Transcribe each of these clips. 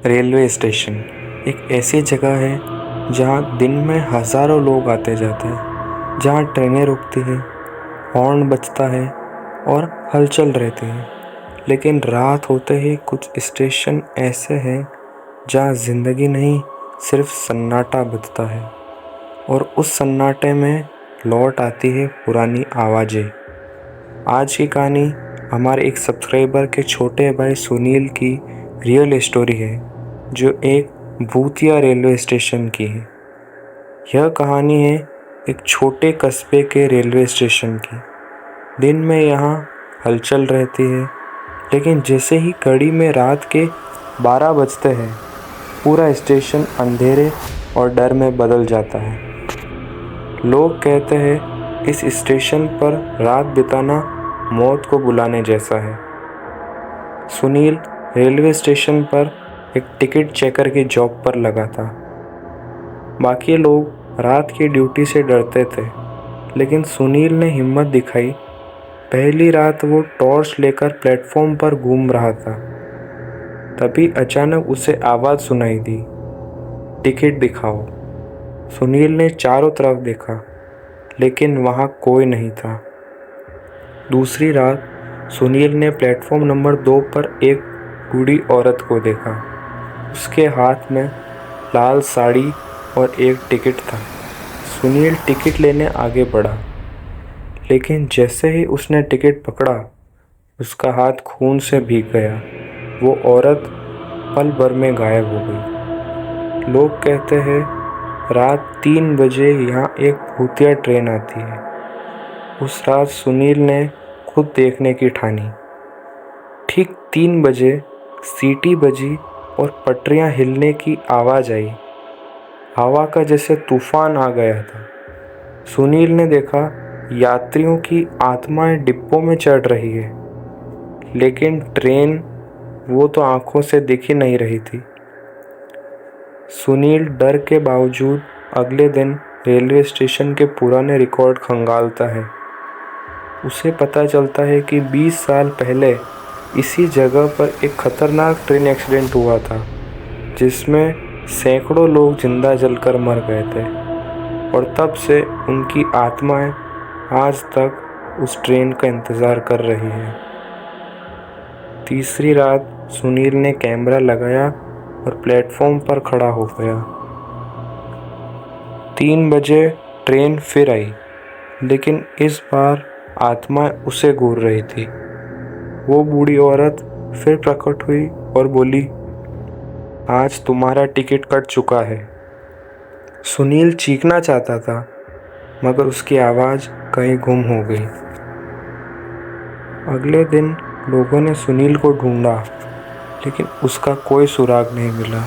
Railway station एक ऐसी जगह है जहाँ दिन में हज़ारों लोग आते जाते हैं, जहाँ ट्रेनें रुकती हैं, हॉर्न बजता है और हलचल रहती है। लेकिन रात होते ही कुछ स्टेशन ऐसे हैं जहाँ ज़िंदगी नहीं, सिर्फ सन्नाटा बजता है और उस सन्नाटे में लौट आती है पुरानी आवाज़ें। आज की कहानी हमारे एक सब्सक्राइबर के छोटे भाई सुनील की रियल स्टोरी है, जो एक भूतिया रेलवे स्टेशन की है। यह कहानी है एक छोटे कस्बे के रेलवे स्टेशन की। दिन में यहाँ हलचल रहती है, लेकिन जैसे ही घड़ी में रात के 12 बजते हैं, पूरा स्टेशन अंधेरे और डर में बदल जाता है। लोग कहते हैं इस स्टेशन पर रात बिताना मौत को बुलाने जैसा है। सुनील रेलवे स्टेशन पर एक टिकट चेकर की जॉब पर लगा था। बाकी लोग रात की ड्यूटी से डरते थे, लेकिन सुनील ने हिम्मत दिखाई। पहली रात वो टॉर्च लेकर प्लेटफॉर्म पर घूम रहा था। तभी अचानक उसे आवाज़ सुनाई दी, टिकट दिखाओ। सुनील ने चारों तरफ देखा, लेकिन वहाँ कोई नहीं था। दूसरी रात सुनील ने प्लेटफॉर्म नंबर 2 पर एक बूढ़ी औरत को देखा। उसके हाथ में लाल साड़ी और एक टिकट था। सुनील टिकट लेने आगे बढ़ा, लेकिन जैसे ही उसने टिकट पकड़ा, उसका हाथ खून से भीग गया। वो औरत पल भर में गायब हो गई। लोग कहते हैं रात 3 बजे यहाँ एक भूतिया ट्रेन आती है। उस रात सुनील ने खुद देखने की ठानी। ठीक 3 बजे सीटी बजी और पटरियां हिलने की आवाज़ आई। हवा का जैसे तूफान आ गया था। सुनील ने देखा यात्रियों की आत्माएं डिब्बों में चढ़ रही है, लेकिन ट्रेन वो तो आंखों से दिख ही नहीं रही थी। सुनील डर के बावजूद अगले दिन रेलवे स्टेशन के पुराने रिकॉर्ड खंगालता है। उसे पता चलता है कि 20 साल पहले इसी जगह पर एक खतरनाक ट्रेन एक्सीडेंट हुआ था, जिसमें सैकड़ों लोग जिंदा जलकर मर गए थे, और तब से उनकी आत्माएं आज तक उस ट्रेन का इंतज़ार कर रही है। तीसरी रात सुनील ने कैमरा लगाया और प्लेटफॉर्म पर खड़ा हो गया। 3 बजे ट्रेन फिर आई, लेकिन इस बार आत्माएं उसे घूर रही थी। वो बूढ़ी औरत फिर प्रकट हुई और बोली, आज तुम्हारा टिकट कट चुका है। सुनील चीखना चाहता था, मगर उसकी आवाज़ कहीं गुम हो गई। अगले दिन लोगों ने सुनील को ढूंढा, लेकिन उसका कोई सुराग नहीं मिला।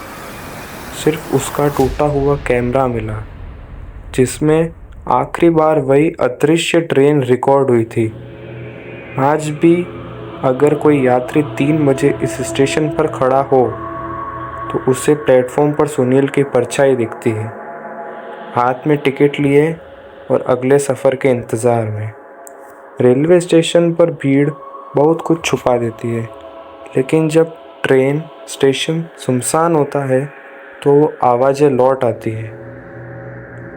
सिर्फ उसका टूटा हुआ कैमरा मिला, जिसमें आखिरी बार वही अदृश्य ट्रेन रिकॉर्ड हुई थी। आज भी अगर कोई यात्री 3 बजे इस स्टेशन पर खड़ा हो, तो उसे प्लेटफॉर्म पर सुनील की परछाई दिखती है, हाथ में टिकट लिए और अगले सफ़र के इंतज़ार में। रेलवे स्टेशन पर भीड़ बहुत कुछ छुपा देती है, लेकिन जब ट्रेन स्टेशन सुनसान होता है, तो वो आवाज़ें लौट आती है।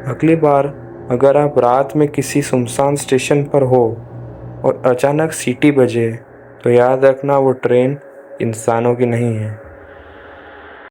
अगली बार अगर आप रात में किसी सुनसान स्टेशन पर हो और अचानक सीटी बजे, तो याद रखना वो ट्रेन इंसानों की नहीं है।